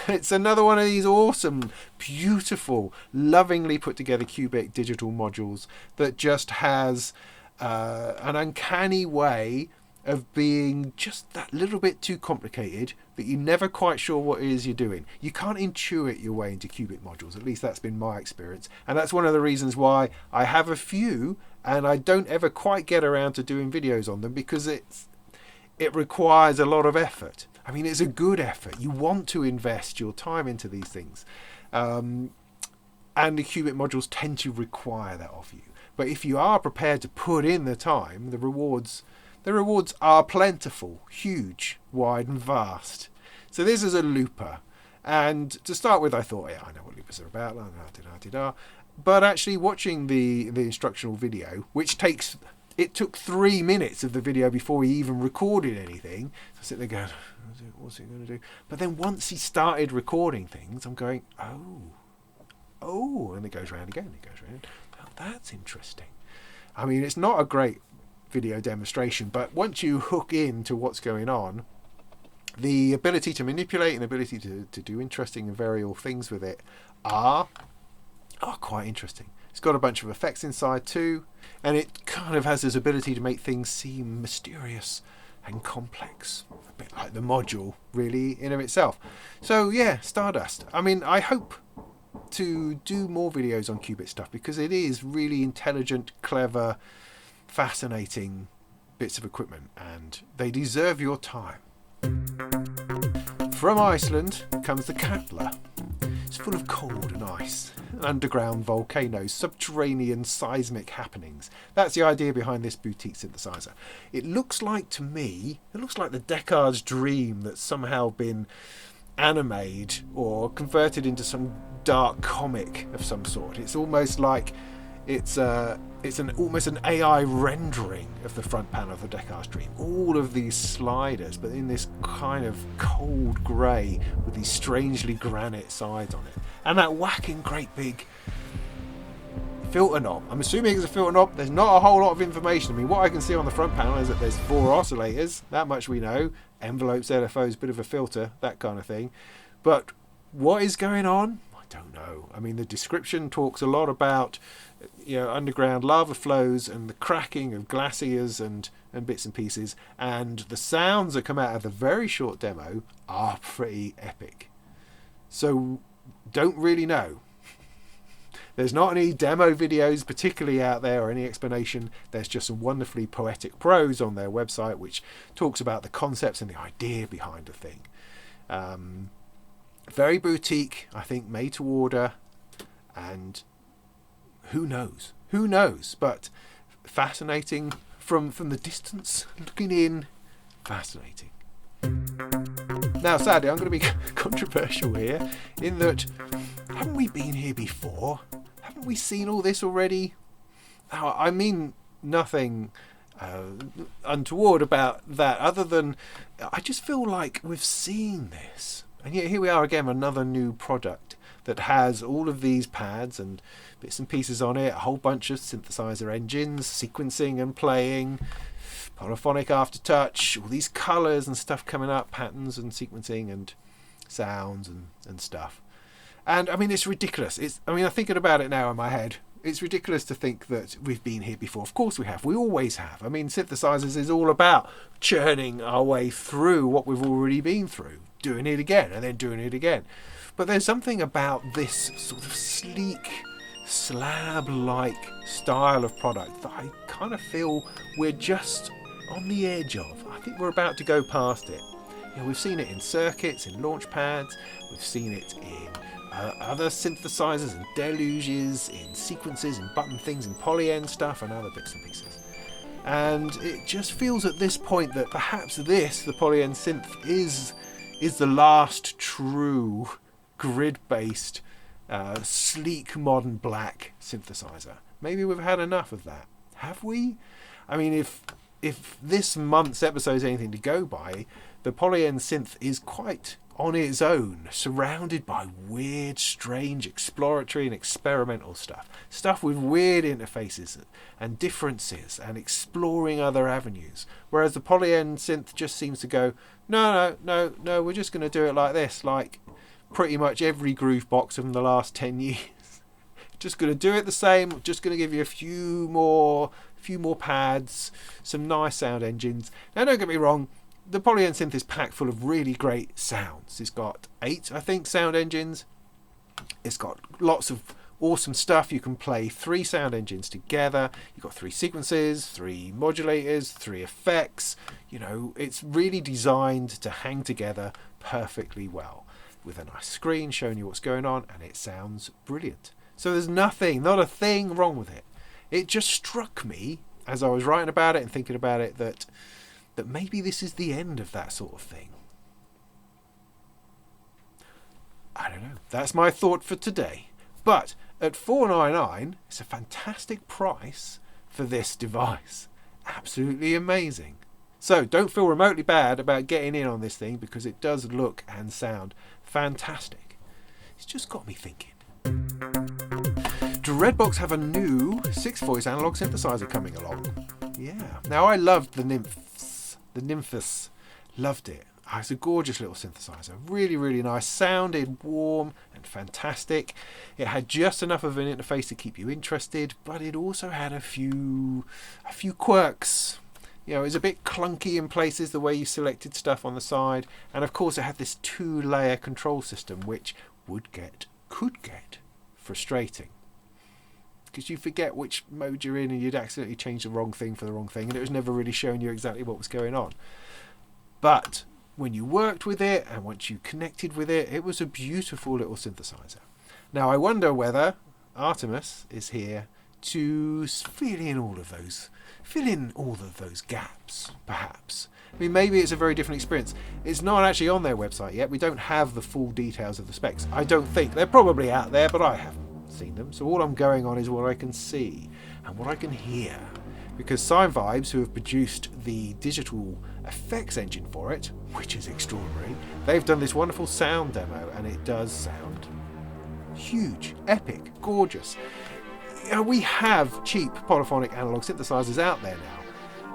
It's another one of these awesome, beautiful, lovingly put together Qubit digital modules that just has an uncanny way of being just that little bit too complicated that you're never quite sure what it is you're doing. You can't intuit your way into Qubit modules, at least that's been my experience, and that's one of the reasons why I have a few and I don't ever quite get around to doing videos on them, because it requires a lot of effort. I mean, it's a good effort. You want to invest your time into these things, and the Qubit modules tend to require that of you. But if you are prepared to put in the time, the rewards are plentiful, huge, wide and vast. So this is a looper. And to start with, I thought, yeah, I know what loopers are about. But actually watching the instructional video, which it took 3 minutes of the video before he even recorded anything. So I sit there going, what's it going to do? But then once he started recording things, I'm going, oh, and it goes round again, Well, that's interesting. I mean, it's not a great video demonstration, but once you hook into what's going on, the ability to manipulate and the ability to do interesting and variable things with it are quite interesting. It's got a bunch of effects inside too, and it kind of has this ability to make things seem mysterious and complex, a bit like the module really in of itself. So yeah, Stardust. I mean, I hope to do more videos on Qubit stuff, because it is really intelligent, clever, fascinating bits of equipment, and they deserve your time. From Iceland comes the Katla. It's full of cold and ice, underground volcanoes, subterranean seismic happenings. That's the idea behind this boutique synthesizer. It looks like, to me, the Descartes' dream that's somehow been animated or converted into some dark comic of some sort. It's almost like it's almost an AI rendering of the front panel of the Descartes' dream. All of these sliders, but in this kind of cold grey with these strangely granite sides on it, and that whacking great big filter knob. I'm assuming it's a filter knob. There's not a whole lot of information. I mean, what I can see on the front panel is that there's 4 oscillators. That much we know. Envelopes, LFOs, bit of a filter, that kind of thing. But what is going on? I don't know. I mean, the description talks a lot about, underground lava flows and the cracking of glaciers and bits and pieces, and the sounds that come out of the very short demo are pretty epic. So don't really know. There's not any demo videos particularly out there or any explanation. There's just some wonderfully poetic prose on their website which talks about the concepts and the idea behind the thing. Very boutique, I think, made to order, and who knows, but fascinating from the distance, looking in, fascinating. Now sadly I'm going to be controversial here in that, haven't we been here before? Haven't we seen all this already? Now, I mean nothing untoward about that, other than I just feel like we've seen this, and yet here we are again, another new product that has all of these pads and bits and pieces on it, a whole bunch of synthesizer engines, sequencing and playing, polyphonic aftertouch, all these colours and stuff coming up, patterns and sequencing and sounds and stuff. And I mean, it's ridiculous. I'm thinking about it now in my head. It's ridiculous to think that we've been here before. Of course we have. We always have. I mean, synthesizers is all about churning our way through what we've already been through, doing it again and then doing it again. But there's something about this sort of sleek, slab-like style of product that I kind of feel we're just on the edge of. I think we're about to go past it. We've seen it in circuits, in launch pads. We've seen it in other synthesizers and deluges, in sequences, in button things, in Polyend stuff and other bits and pieces. And it just feels at this point that perhaps this, the Polyend Synth, is the last true grid-based, sleek, modern black synthesizer. Maybe we've had enough of that. Have we? I mean, if this month's episode is anything to go by, the Polyend Synth is quite on its own, surrounded by weird, strange, exploratory and experimental stuff with weird interfaces and differences and exploring other avenues, whereas the Polyend Synth just seems to go, no, we're just going to do it like this, like pretty much every groove box from the last 10 years. Just going to do it the same, just going to give you a few few more pads, some nice sound engines. Now don't get me wrong, the Polyend Synth is packed full of really great sounds. It's got 8, I think, sound engines. It's got lots of awesome stuff. You can play 3 sound engines together. You've got 3 sequences, 3 modulators, 3 effects. You know, it's really designed to hang together perfectly well with a nice screen showing you what's going on, and it sounds brilliant. So there's nothing, not a thing wrong with it. It just struck me as I was writing about it and thinking about it that maybe this is the end of that sort of thing. I don't know. That's my thought for today. But at $499, it's a fantastic price for this device. Absolutely amazing. So don't feel remotely bad about getting in on this thing, because it does look and sound fantastic. It's just got me thinking. Dreadbox have a new 6-voice analog synthesizer coming along. Yeah. Now I loved the Nymphus. Loved it. Oh, it's a gorgeous little synthesizer. Really, really nice. Sounded warm and fantastic. It had just enough of an interface to keep you interested, but it also had a few quirks. You know, it was a bit clunky in places, the way you selected stuff on the side, and of course it had this 2-layer control system, which could get frustrating, because you forget which mode you're in and you'd accidentally change the wrong thing for the wrong thing, and it was never really showing you exactly what was going on. But when you worked with it and once you connected with it, it was a beautiful little synthesizer. Now I wonder whether Artemis is here to fill in all of those gaps, perhaps. I mean, maybe it's a very different experience. It's not actually on their website yet. We don't have the full details of the specs. I don't think. They're probably out there, but I haven't seen them. So all I'm going on is what I can see and what I can hear. Because Sine Vibes, who have produced the digital effects engine for it, which is extraordinary, they've done this wonderful sound demo, and it does sound huge, epic, gorgeous. You know, we have cheap polyphonic analog synthesizers out there now,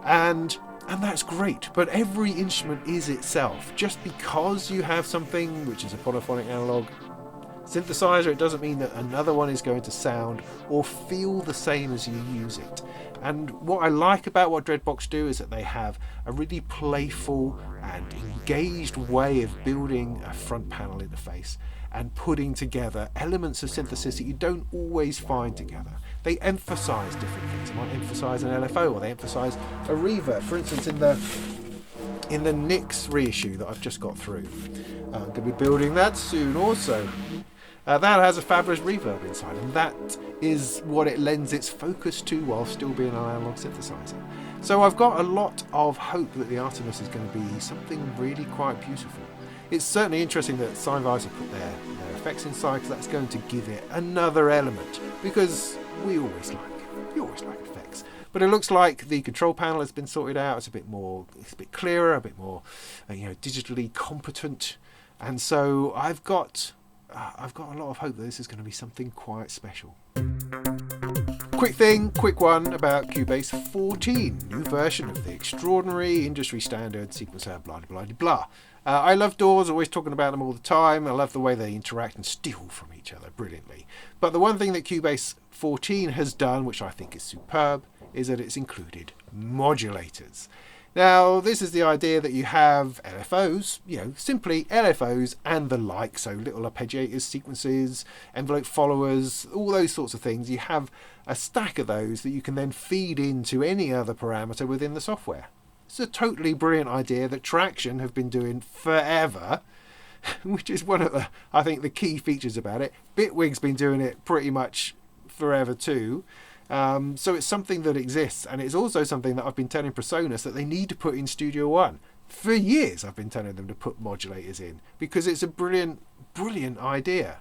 and that's great, but every instrument is itself. Just because you have something which is a polyphonic analog synthesizer, it doesn't mean that another one is going to sound or feel the same as you use it. And what I like about what Dreadbox do is that they have a really playful and engaged way of building a front panel interface and putting together elements of synthesis that you don't always find together. They emphasize different things. They might emphasize an LFO, or they emphasize a reverb. For instance, in the Nix reissue that I've just got through, I'm going to be building that soon also. That has a fabulous reverb inside, and that is what it lends its focus to while still being an analog synthesizer. So I've got a lot of hope that the Artemis is going to be something really quite beautiful. It's certainly interesting that Sine Vibes have put their effects inside, because that's going to give it another element, because you always like effects. But it looks like the control panel has been sorted out. It's a bit clearer, a bit more digitally competent, and so I've got a lot of hope that this is going to be something quite special. Quick one about Cubase 14, new version of the extraordinary industry standard sequencer, blah blah blah blah. I love DAWs, always talking about them all the time. I love the way they interact and steal from each other brilliantly. But the one thing that Cubase 14 has done, which I think is superb, is that it's included modulators. Now, this is the idea that you have LFOs, simply LFOs and the like, so little arpeggiators, sequences, envelope followers, all those sorts of things. You have a stack of those that you can then feed into any other parameter within the software. It's a totally brilliant idea that Traction have been doing forever, which is one of the key features about it. Bitwig's been doing it pretty much forever too. So it's something that exists, and it's also something that I've been telling PreSonus that they need to put in Studio One. For years I've been telling them to put modulators in, because it's a brilliant idea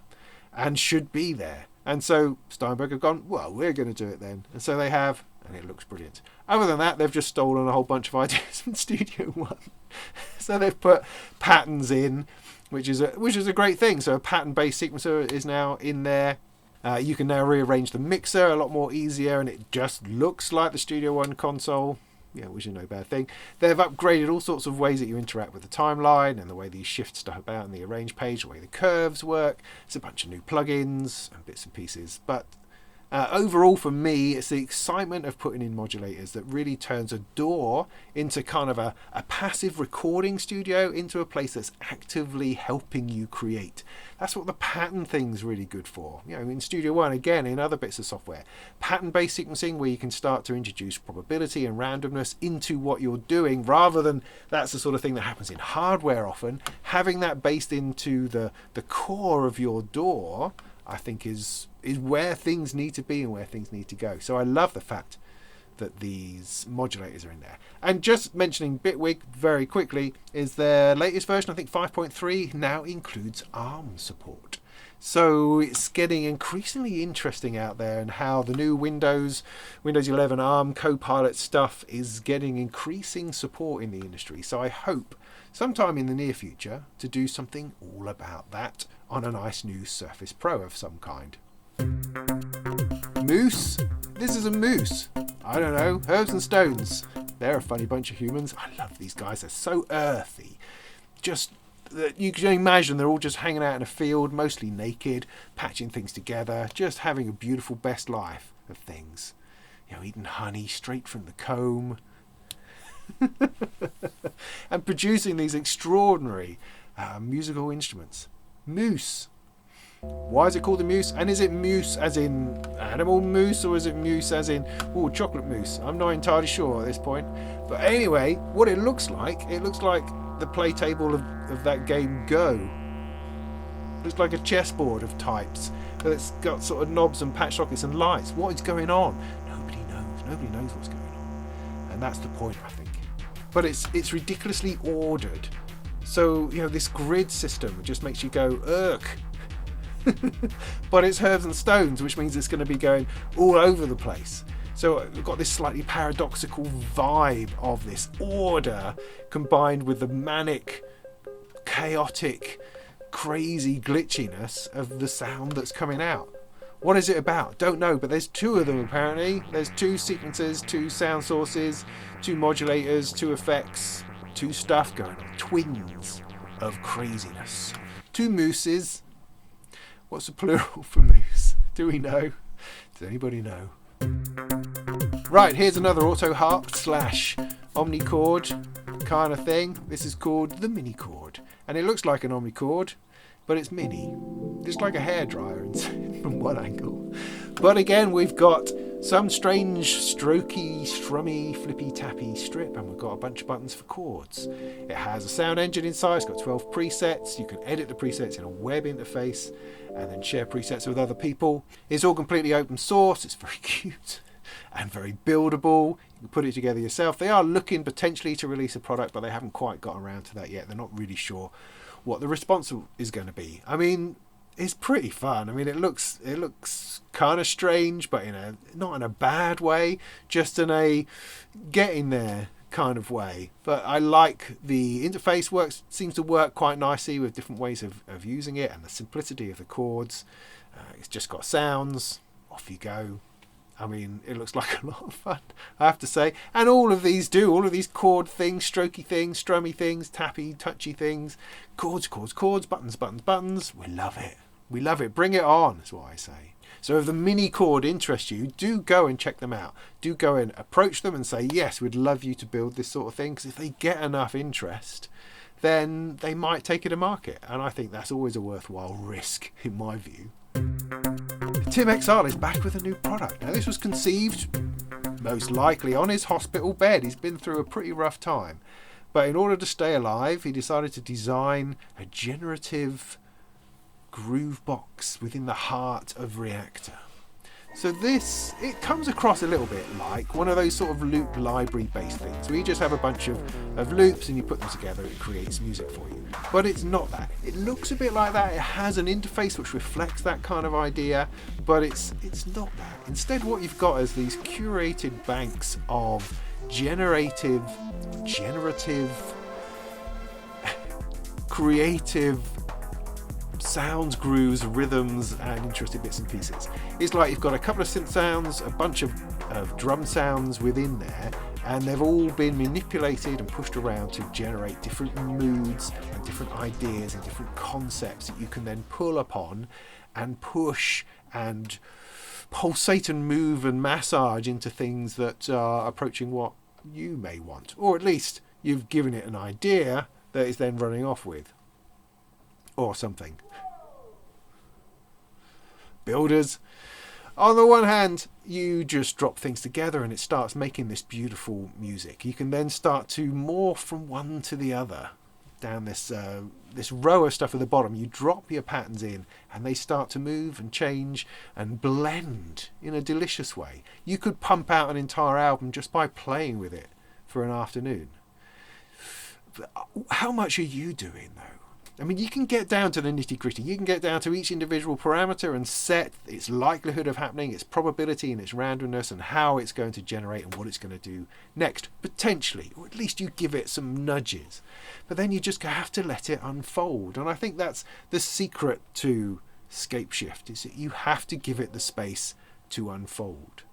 and should be there. And so Steinberg have gone, well, we're going to do it then. And so they have, and it looks brilliant. Other than that, they've just stolen a whole bunch of ideas from Studio One. So they've put patterns in, which is a great thing. So a pattern-based sequencer is now in there. You can now rearrange the mixer a lot more easier, and it just looks like the Studio One console, which is no bad thing. They've upgraded all sorts of ways that you interact with the timeline and the way that you shift stuff about in the arrange page, the way the curves work. It's a bunch of new plugins and bits and pieces. But Overall, for me, it's the excitement of putting in modulators that really turns a DAW into kind of a passive recording studio, into a place that's actively helping you create. That's what the pattern thing's really good for. You know, in Studio One, again, in other bits of software, pattern-based sequencing, where you can start to introduce probability and randomness into what you're doing, rather than that's the sort of thing that happens in hardware often. Having that based into the core of your DAW, I think is where things need to be and where things need to go. So I love the fact that these modulators are in there. And just mentioning Bitwig very quickly, is their latest version, I think 5.3, now includes ARM support. So it's getting increasingly interesting out there, and how the new Windows 11 ARM Copilot stuff is getting increasing support in the industry. So I hope sometime in the near future to do something all about that on a nice new Surface Pro of some kind. Mousse. This is a mousse. I don't know. Herbs and Stones. They're a funny bunch of humans. I love these guys. They're so earthy. Just, you can imagine they're all just hanging out in a field, mostly naked, patching things together, just having a beautiful best life of things. You know, eating honey straight from the comb. And producing these extraordinary musical instruments. Mousse. Why is it called a mousse? And is it mousse as in animal mousse, or is it mousse as in chocolate mousse? I'm not entirely sure at this point. But anyway, what it looks like the play table of that game Go. It looks like a chessboard of types, but it's got sort of knobs and patch sockets and lights. What is going on? Nobody knows. Nobody knows what's going on. And that's the point, I think. But it's ridiculously ordered. So, you know, this grid system just makes you go, ugh. But it's Herbs and Stones, which means it's going to be going all over the place. So we've got this slightly paradoxical vibe of this order combined with the manic, chaotic, crazy glitchiness of the sound that's coming out. What is it about? Don't know, but there's two of them apparently. There's two sequencers, two sound sources, two modulators, two effects, two stuff going on. Twins of craziness. Two mousses. What's the plural for mousse? Do we know? Does anybody know? Right, here's another auto harp / omnichord kind of thing. This is called the Minichord. And it looks like an omnichord, but it's mini. Just like a hairdryer from one angle. But again, we've got some strange strokey, strummy, flippy tappy strip, and we've got a bunch of buttons for chords. It has a sound engine inside. It's got 12 presets. You can edit the presets in a web interface and then share presets with other people. It's all completely open source. It's very cute and very buildable. You can put it together yourself. They are looking potentially to release a product, but they haven't quite got around to that yet. They're not really sure what the response is going to be. I mean, it's pretty fun. I mean, it looks kind of strange, but not in a bad way, just in a getting there kind of way. But I like the interface. Seems to work quite nicely with different ways of using it, and the simplicity of the chords. It's just got sounds. Off you go. I mean, it looks like a lot of fun, I have to say. And all of these chord things, strokey things, strummy things, tappy, touchy things, chords, buttons. We love it. We love it. Bring it on, that's what I say. So if the Minichord interests you, do go and check them out. Do go and approach them and say, yes, we'd love you to build this sort of thing, because if they get enough interest, then they might take it to market. And I think that's always a worthwhile risk, in my view. Tim XR is back with a new product. Now, this was conceived, most likely, on his hospital bed. He's been through a pretty rough time. But in order to stay alive, he decided to design a generative groove box within the heart of Reactor. So it comes across a little bit like one of those sort of loop library based things, where you just have a bunch of loops and you put them together, it creates music for you. But it's not that. It looks a bit like that. It has an interface which reflects that kind of idea, but it's not that. Instead, what you've got is these curated banks of generative, creative sounds, grooves, rhythms, and interesting bits and pieces. It's like you've got a couple of synth sounds, a bunch of drum sounds within there, and they've all been manipulated and pushed around to generate different moods and different ideas and different concepts that you can then pull upon and push and pulsate and move and massage into things that are approaching what you may want, or at least you've given it an idea that it's then running off with, or something. Builders, on the one hand, you just drop things together and it starts making this beautiful music. You can then start to morph from one to the other down this row of stuff at the bottom. You drop your patterns in and they start to move and change and blend in a delicious way. You could pump out an entire album just by playing with it for an afternoon. How much are you doing though? I mean, you can get down to the nitty-gritty. You can get down to each individual parameter and set its likelihood of happening, its probability and its randomness, and how it's going to generate and what it's going to do next, potentially. Or at least you give it some nudges. But then you just have to let it unfold. And I think that's the secret to Scapeshift, is that you have to give it the space to unfold.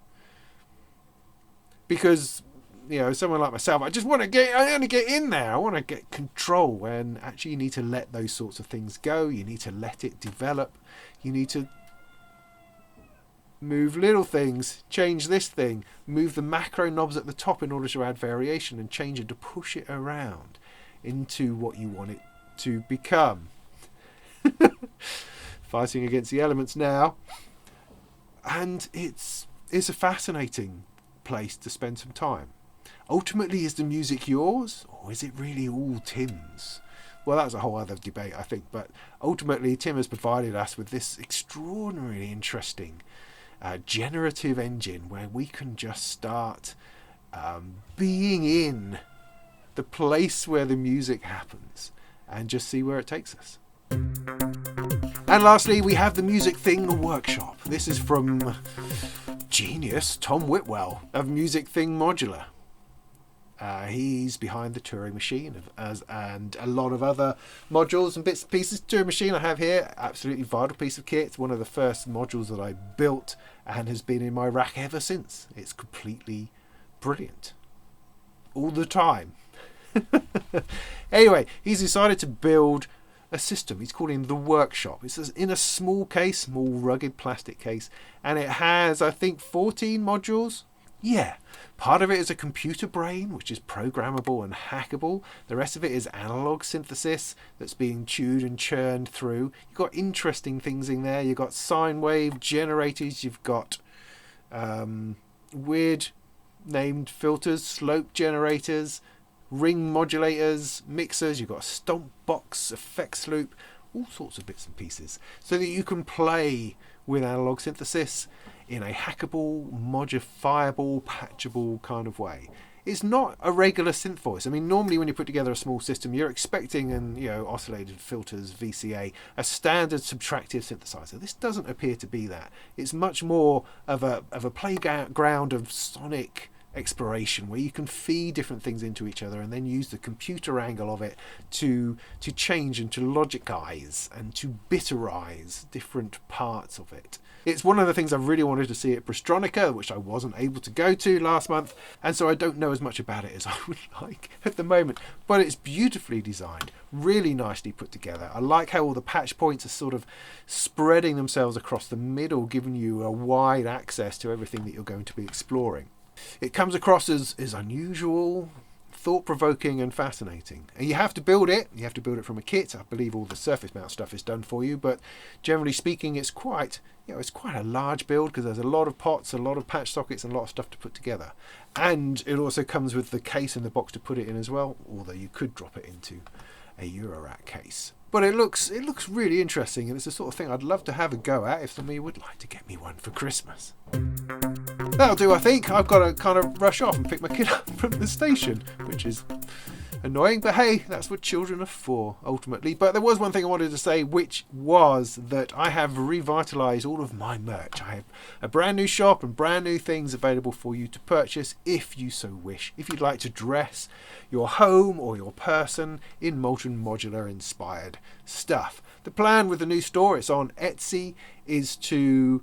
Because, you know, someone like myself, I want to get in there. I want to get control. And actually you need to let those sorts of things go. You need to let it develop. You need to move little things, change this thing, move the macro knobs at the top in order to add variation and change it to push it around into what you want it to become. Fighting against the elements now. And it's a fascinating place to spend some time. Ultimately, is the music yours, or is it really all Tim's? Well, that's a whole other debate, I think, but ultimately Tim has provided us with this extraordinarily interesting generative engine where we can just start being in the place where the music happens and just see where it takes us. And lastly, we have the Music Thing Workshop. This is from genius Tom Whitwell of Music Thing Modular. He's behind the Turing Machine and a lot of other modules and bits and pieces. Turing Machine I have here, absolutely vital piece of kit. It's one of the first modules that I built and has been in my rack ever since. It's completely brilliant. All the time. Anyway, he's decided to build a system. He's calling the Workshop. It's in a small case, small rugged plastic case, and it has, I think, 14 modules. Yeah, part of it is a computer brain, which is programmable and hackable. The rest of it is analog synthesis that's being chewed and churned through. You've got interesting things in there. You've got sine wave generators. You've got weird named filters, slope generators, ring modulators, mixers. You've got a stomp box, effects loop, all sorts of bits and pieces, so that you can play with analog synthesis in a hackable, modifiable, patchable kind of way. It's not a regular synth voice. I mean, normally when you put together a small system, you're expecting oscillated filters, VCA, a standard subtractive synthesizer. This doesn't appear to be that. It's much more of a playground of sonic exploration where you can feed different things into each other and then use the computer angle of it to change and to logicize and to bitterize different parts of it. It's one of the things I really wanted to see at Brastronica, which I wasn't able to go to last month, and so I don't know as much about it as I would like at the moment. But it's beautifully designed, really nicely put together. I like how all the patch points are sort of spreading themselves across the middle, giving you a wide access to everything that you're going to be exploring. It comes across as unusual, thought-provoking and fascinating. And you have to build it. You have to build it from a kit. I believe all the surface mount stuff is done for you, but generally speaking, it's quite a large build because there's a lot of pots, a lot of patch sockets, and a lot of stuff to put together. And it also comes with the case and the box to put it in as well, although you could drop it into a Eurorack case. But it looks really interesting, and it's the sort of thing I'd love to have a go at if somebody would like to get me one for Christmas. That'll do, I think. I've got to kind of rush off and pick my kid up from the station, which is annoying, but hey, that's what children are for, ultimately. But there was one thing I wanted to say, which was that I have revitalised all of my merch. I have a brand new shop and brand new things available for you to purchase if you so wish. If you'd like to dress your home or your person in Molten modular inspired stuff. The plan with the new store, it's on Etsy, is to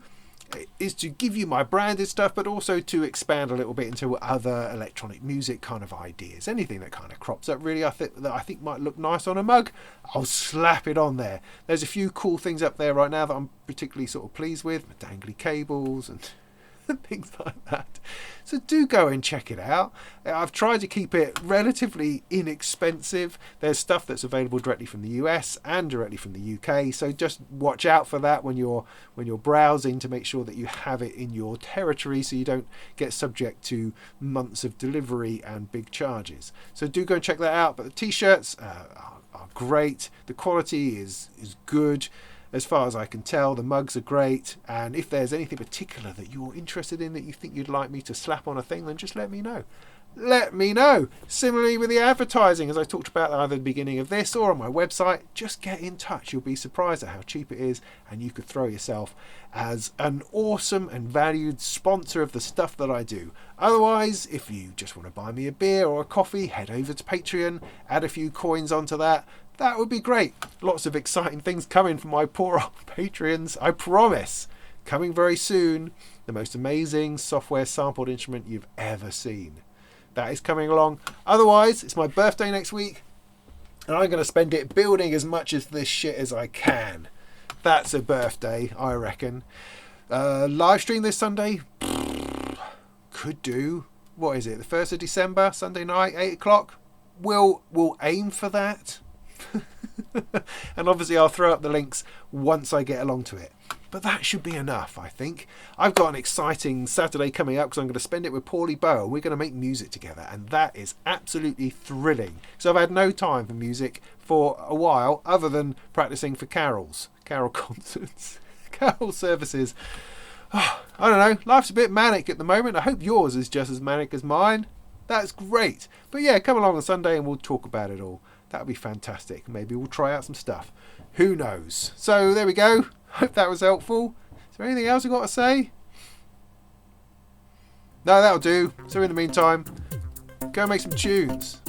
is to give you my branded stuff, but also to expand a little bit into other electronic music kind of ideas. Anything that kind of crops up really, I think might look nice on a mug, I'll slap it on there. There's a few cool things up there right now that I'm particularly sort of pleased with, my dangly cables and things like that. So do go and check it out. I've tried to keep it relatively inexpensive. There's stuff that's available directly from the US and directly from the UK, so just watch out for that when you're browsing, to make sure that you have it in your territory so you don't get subject to months of delivery and big charges. So do go and check that out. But the t-shirts are great. The quality is good. As far as I can tell, the mugs are great, and if there's anything particular that you're interested in that you think you'd like me to slap on a thing, then just let me know. Let me know. Similarly with the advertising, as I talked about either at the beginning of this or on my website, just get in touch. You'll be surprised at how cheap it is, and you could throw yourself as an awesome and valued sponsor of the stuff that I do. Otherwise, if you just want to buy me a beer or a coffee, head over to Patreon, add a few coins onto that. That would be great. Lots of exciting things coming from my poor old Patreons, I promise. Coming very soon, the most amazing software sampled instrument you've ever seen. That is coming along. Otherwise, it's my birthday next week, and I'm going to spend it building as much of this shit as I can. That's a birthday, I reckon. Live stream this Sunday? Could do. What is it? The 1st of December, Sunday night, 8 o'clock? We'll aim for that. And obviously I'll throw up the links once I get along to it. But that should be enough, I think. I've got an exciting Saturday coming up because I'm going to spend it with Paulie Bow. We're going to make music together, and that is absolutely thrilling. So I've had no time for music for a while, other than practicing for carol concerts, carol services. Oh, I don't know, life's a bit manic at the moment. I hope yours is just as manic as mine. That's great. But yeah, come along on Sunday and we'll talk about it all. That would be fantastic. Maybe we'll try out some stuff. Who knows? So there we go. Hope that was helpful. Is there anything else I've got to say? No, that'll do. So in the meantime, go make some tunes.